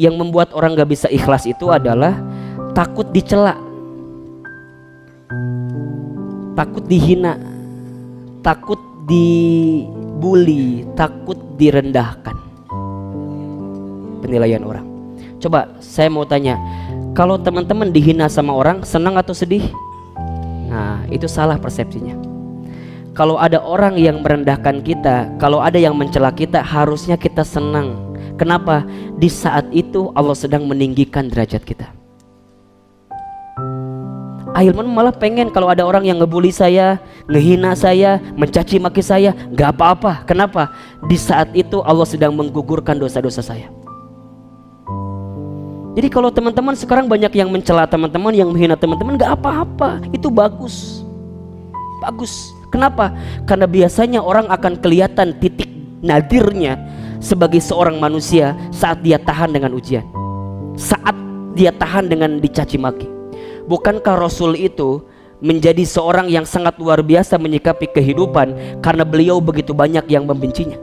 yang membuat orang gak bisa ikhlas itu adalah takut dicela, takut dihina, takut dibully, takut direndahkan. Penilaian orang. Coba saya mau tanya, kalau teman-teman dihina sama orang, senang atau sedih? Nah, itu salah persepsinya. Kalau ada orang yang merendahkan kita, kalau ada yang mencela kita, harusnya kita senang. Kenapa? Di saat itu Allah sedang meninggikan derajat kita. Ahilman malah pengen kalau ada orang yang ngebully saya, ngehina saya, mencaci maki saya, gak apa-apa. Kenapa? Di saat itu Allah sedang menggugurkan dosa-dosa saya. Jadi kalau teman-teman sekarang banyak yang mencela teman-teman, yang menghina teman-teman, gak apa-apa. Itu bagus. Bagus. Kenapa? Karena biasanya orang akan kelihatan titik nadirnya sebagai seorang manusia saat dia tahan dengan ujian, saat dia tahan dengan dicaci maki. Bukankah Rasul itu menjadi seorang yang sangat luar biasa menyikapi kehidupan karena beliau begitu banyak yang membencinya.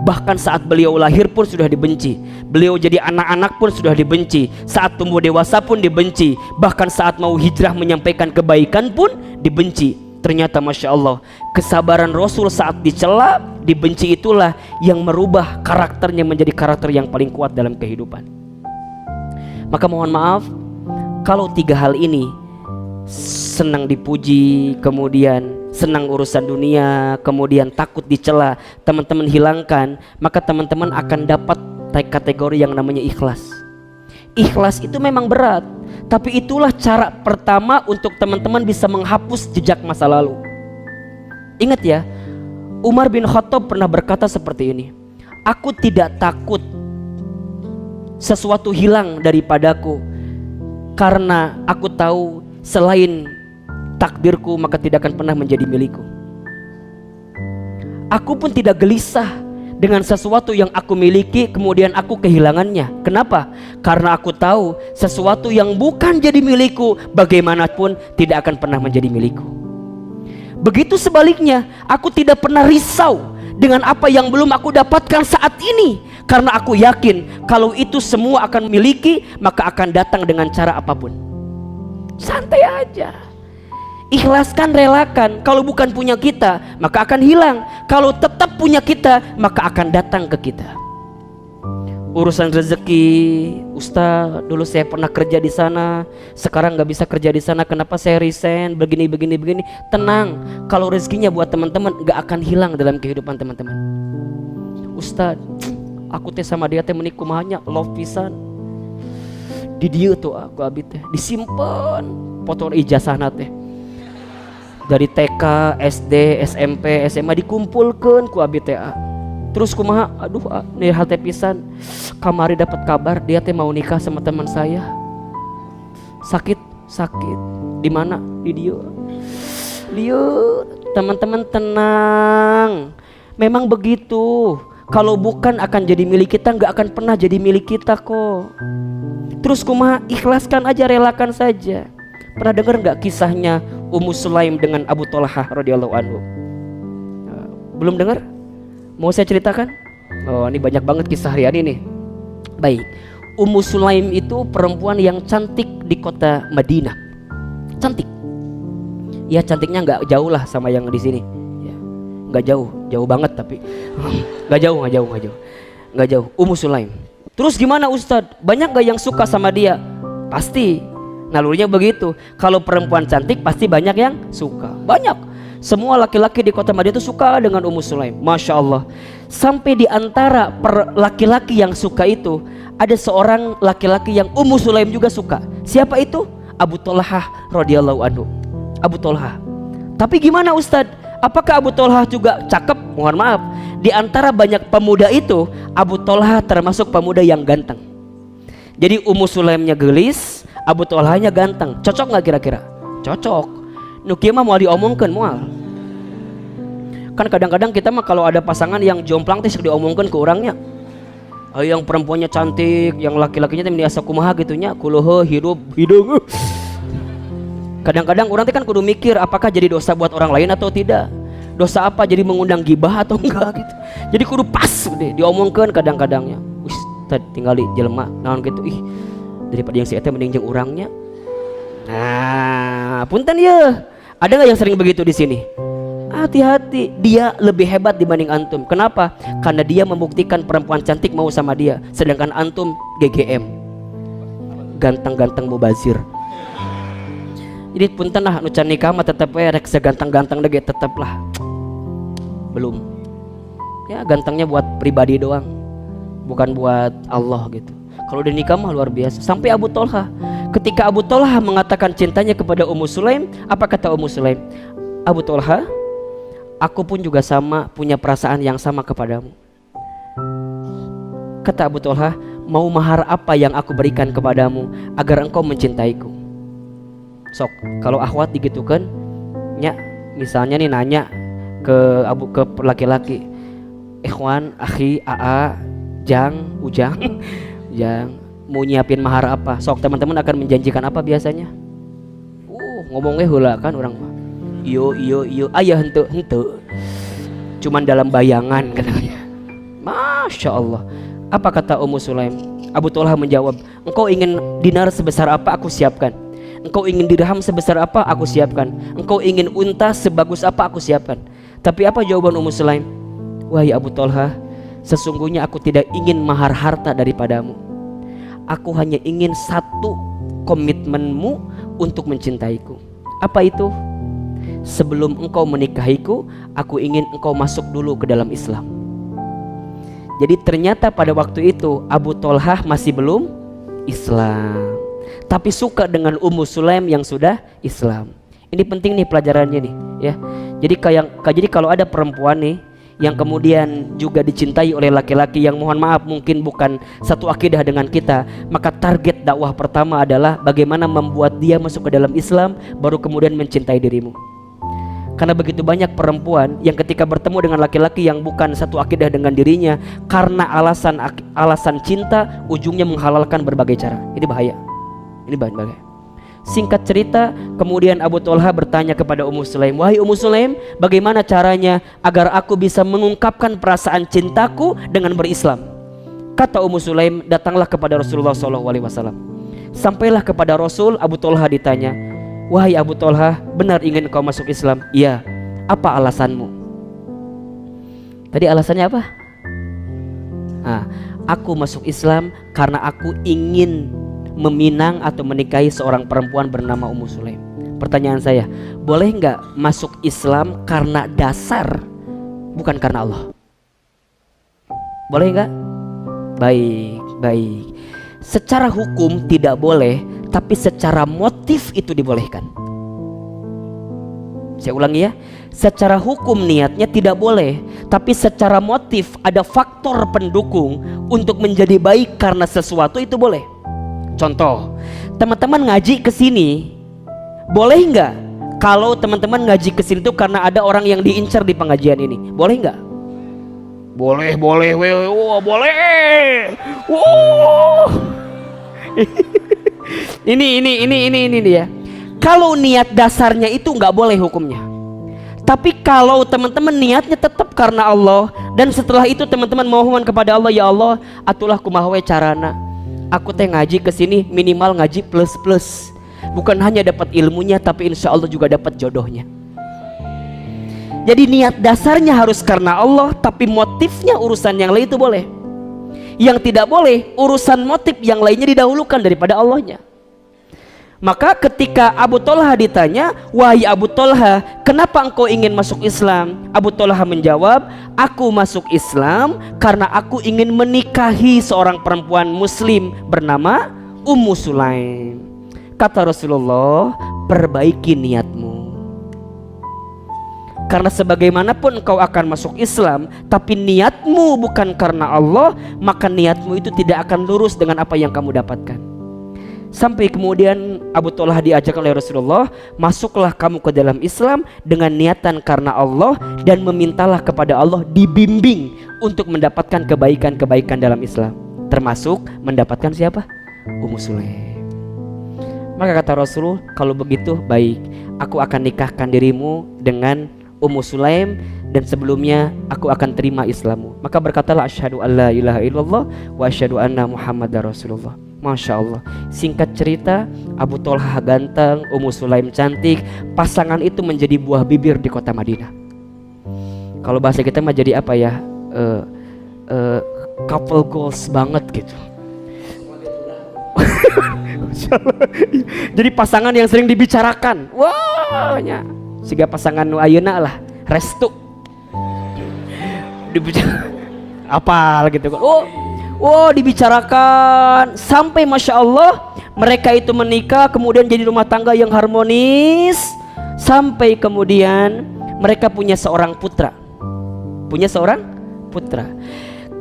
Bahkan saat beliau lahir pun sudah dibenci, beliau jadi anak-anak pun sudah dibenci, saat tumbuh dewasa pun dibenci, bahkan saat mau hijrah menyampaikan kebaikan pun dibenci. Ternyata Masya Allah, kesabaran Rasul saat dicela, dibenci, itulah yang merubah karakternya menjadi karakter yang paling kuat dalam kehidupan. Maka mohon maaf kalau tiga hal ini, senang dipuji, kemudian senang urusan dunia, kemudian takut dicela, teman-teman hilangkan, maka teman-teman akan dapat kategori yang namanya ikhlas. Ikhlas itu memang berat, tapi itulah cara pertama untuk teman-teman bisa menghapus jejak masa lalu. Ingat ya, Umar bin Khattab pernah berkata seperti ini, aku tidak takut sesuatu hilang daripadaku, karena aku tahu selain takdirku maka tidak akan pernah menjadi milikku. Aku pun tidak gelisah dengan sesuatu yang aku miliki kemudian aku kehilangannya. Kenapa? Karena aku tahu sesuatu yang bukan jadi milikku bagaimanapun tidak akan pernah menjadi milikku. Begitu sebaliknya, aku tidak pernah risau dengan apa yang belum aku dapatkan saat ini, karena aku yakin kalau itu semua akan miliki maka akan datang dengan cara apapun. Santai aja. Ikhlaskan, relakan. Kalau bukan punya kita maka akan hilang. Kalau tetap punya kita maka akan datang ke kita. Urusan rezeki, Ustaz, dulu saya pernah kerja di sana, sekarang nggak bisa kerja di sana, kenapa saya resign, begini. Tenang, kalau rezekinya buat teman-teman nggak akan hilang dalam kehidupan teman-teman. Ustaz, aku teh sama dia teh menikah mahanya love pisan. Di dia tuh aku abis teh disimpan foto ijazahna teh. Dari TK, SD, SMP, SMA dikumpulkan ku abi teh. Terus kumaha, aduh nih hal teh pisan, kamari dapat kabar dia teh mau nikah sama teman saya. Sakit. Di mana? Di dia. Teman-teman tenang. Memang begitu. Kalau bukan akan jadi milik kita, nggak akan pernah jadi milik kita kok. Terus kumaha, ikhlaskan aja, relakan saja. Pernah dengar nggak kisahnya Ummu Sulaim dengan Abu Thalhah radhiyallahu anhu? Belum dengar? Mau saya ceritakan? Oh, ini banyak banget kisah harian ini. Baik, Ummu Sulaim itu perempuan yang cantik di kota Madinah. Cantik. Ya cantiknya nggak jauh lah sama yang di sini. Ya, nggak jauh banget tapi nggak jauh. Ummu Sulaim. Terus gimana Ustadz? Banyak nggak yang suka sama dia? Pasti. Nalurinya begitu. Kalau perempuan cantik pasti banyak yang suka. Banyak. Semua laki-laki di kota Madinah itu suka dengan Ummu Sulaim. Masya Allah. Sampai di antara laki-laki yang suka itu ada seorang laki-laki yang Ummu Sulaim juga suka. Siapa itu? Abu Thalhah radhiyallahu anhu. Abu Thalhah. Tapi gimana Ustadz? Apakah Abu Thalhah juga cakep? Mohon maaf. Di antara banyak pemuda itu, Abu Thalhah termasuk pemuda yang ganteng. Jadi Ummu Sulaimnya gelis, Abu Thalhahnya ganteng. Cocok nggak kira-kira? Cocok. Nukia mah mau diomongkan mual. Kan kadang-kadang kita mah kalau ada pasangan yang jomplang teh diomongkan ke orangnya. Yang perempuannya cantik, yang laki-lakinya teh biasa kumaha gitunya, kuloho hidup hidung. Kadang-kadang orang teh kan kudu mikir apakah jadi dosa buat orang lain atau tidak. Dosa apa, jadi mengundang gibah atau enggak gitu. Jadi kudu pas deh diomongkan kadang-kadangnya. kita tinggali jelema naon gitu, ih daripada yang si eta mending jeung urangnya. Nah, punten ya. Ada nggak yang sering begitu di sini? Hati-hati, dia lebih hebat dibanding antum. Kenapa? Karena dia membuktikan perempuan cantik mau sama dia, sedangkan antum GGM, ganteng-ganteng mubazir. Jadi punten lah, nu can nikah mah tetep we rek seganteng-ganteng dege tetep lah. Belum. Ya gantengnya buat pribadi doang, bukan buat Allah gitu. Kalau udah nikah mah luar biasa. Sampai Abu Tolha, ketika Abu Tolha mengatakan cintanya kepada Ummu Sulaim, apa kata Ummu Sulaim? Abu Tolha, aku pun juga sama, punya perasaan yang sama kepadamu. Kata Abu Tolha, mau mahar apa yang aku berikan kepadamu agar engkau mencintaiku? Sok, kalau akhwat digitukan, nya misalnya nih nanya ke laki-laki, ikhwan, akhi, aa, jang, ujang, jang, mau nyiapin mahar apa? Sok, teman-teman akan menjanjikan apa biasanya? Ngomongnya heula kan orang mah. Iyo, ayah hente. Cuman dalam bayangan katanya. Masya Allah. Apa kata Ummu Sulaim? Abu Tolha menjawab, engkau ingin dinar sebesar apa aku siapkan. Engkau ingin dirham sebesar apa aku siapkan. Engkau ingin unta sebagus apa aku siapkan. Tapi apa jawaban Ummu Sulaim? Wahai Abu Tolha, sesungguhnya aku tidak ingin mahar harta daripadamu. Aku hanya ingin satu, komitmenmu untuk mencintaiku. Apa itu? Sebelum engkau menikahiku, aku ingin engkau masuk dulu ke dalam Islam. Jadi ternyata pada waktu itu Abu Tolha masih belum Islam, tapi suka dengan Ummu Sulaim yang sudah Islam. Ini penting nih pelajarannya nih ya. Jadi kalau ada perempuan nih yang kemudian juga dicintai oleh laki-laki yang mohon maaf mungkin bukan satu akidah dengan kita, maka target dakwah pertama adalah bagaimana membuat dia masuk ke dalam Islam, baru kemudian mencintai dirimu. Karena begitu banyak perempuan yang ketika bertemu dengan laki-laki yang bukan satu akidah dengan dirinya, karena alasan cinta ujungnya menghalalkan berbagai cara. Ini bahaya. Ini bahaya. Singkat cerita, kemudian Abu Tolha bertanya kepada Ummu Sulaim, wahai Ummu Sulaim, bagaimana caranya agar aku bisa mengungkapkan perasaan cintaku dengan berislam? Kata Ummu Sulaim, datanglah kepada Rasulullah SAW. Sampailah kepada Rasul, Abu Tolha ditanya, wahai Abu Tolha, benar ingin kau masuk Islam? Iya. Apa alasanmu? Tadi alasannya apa? Aku masuk Islam karena aku ingin meminang atau menikahi seorang perempuan bernama Ummu Sulaim. Pertanyaan saya, boleh nggak masuk Islam karena dasar, bukan karena Allah? Boleh nggak? Baik. Secara hukum tidak boleh, tapi secara motif itu dibolehkan. Saya ulangi ya, secara hukum niatnya tidak boleh, tapi secara motif ada faktor pendukung untuk menjadi baik karena sesuatu itu boleh. Contoh, teman-teman ngaji ke sini, boleh nggak kalau teman-teman ngaji ke sini tuh karena ada orang yang diincar di pengajian ini? Boleh nggak? Boleh, boleh. Ini dia. Kalau niat dasarnya itu nggak boleh hukumnya. Tapi kalau teman-teman niatnya tetap karena Allah, dan setelah itu teman-teman mohon kepada Allah, ya Allah, atulah kumaha we carana. Aku teh ngaji ke sini minimal ngaji plus. Bukan hanya dapat ilmunya, tapi insya Allah juga dapat jodohnya. Jadi niat dasarnya harus karena Allah, tapi motifnya urusan yang lain itu boleh. Yang tidak boleh, urusan motif yang lainnya didahulukan daripada Allahnya. Maka ketika Abu Tolha ditanya, wahai Abu Tolha, kenapa engkau ingin masuk Islam? Abu Tolha menjawab, aku masuk Islam karena aku ingin menikahi seorang perempuan muslim bernama Ummu Sulaim. Kata Rasulullah, perbaiki niatmu. Karena sebagaimanapun engkau akan masuk Islam, tapi niatmu bukan karena Allah, maka niatmu itu tidak akan lurus dengan apa yang kamu dapatkan. Sampai kemudian Abu Tolha diajak oleh Rasulullah, masuklah kamu ke dalam Islam dengan niatan karena Allah, dan memintalah kepada Allah dibimbing untuk mendapatkan kebaikan-kebaikan dalam Islam, termasuk mendapatkan siapa? Ummu Sulaim. Maka kata Rasul, kalau begitu baik, aku akan nikahkan dirimu dengan Ummu Sulaim, dan sebelumnya aku akan terima Islammu. Maka berkatalah asyhadu alla ilaha illallah wa asyhadu anna Muhammadar Rasulullah. Masya Allah. Singkat cerita, Abu Tolhah ganteng, Ummu Sulaim cantik. Pasangan itu menjadi buah bibir di kota Madinah. Kalau bahasa kita mah jadi apa ya, couple goals banget gitu. Jadi pasangan yang sering dibicarakan. Wah, nya siga pasangan nu ayeuna lah, restu. Apa gitu kan. Dibicarakan sampai Masya Allah mereka itu menikah, kemudian jadi rumah tangga yang harmonis, sampai kemudian mereka punya seorang putra.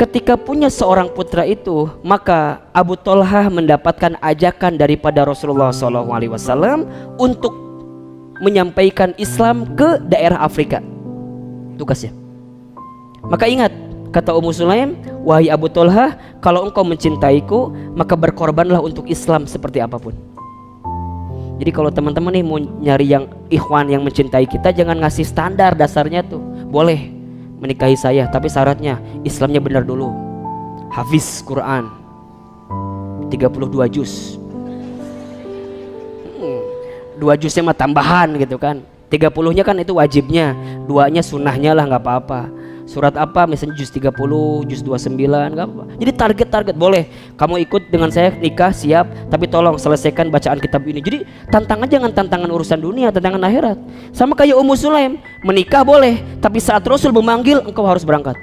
Ketika punya seorang putra itu, maka Abu Tolhah mendapatkan ajakan daripada Rasulullah SAW untuk menyampaikan Islam ke daerah Afrika, tugasnya. Maka ingat kata Ummu Sulaim, wahai Abu Tolhah, kalau engkau mencintaiku, maka berkorbanlah untuk Islam seperti apapun. Jadi kalau teman-teman nih mau nyari yang ikhwan yang mencintai kita, jangan ngasih standar dasarnya tuh. Boleh menikahi saya, tapi syaratnya Islamnya benar dulu. Hafiz Quran 32 juz. 2 juznya mah tambahan gitu kan. 30-nya kan itu wajibnya, 2-nya sunnahnya lah, nggak apa-apa. Surat apa misalnya juz 30, juz 29, nggak apa-apa. Jadi target boleh. Kamu ikut dengan saya nikah siap, tapi tolong selesaikan bacaan kitab ini. Jadi tantangan jangan tantangan urusan dunia, tantangan akhirat. Sama kayak Ummu Sulaim, menikah boleh, tapi saat Rasul memanggil engkau harus berangkat.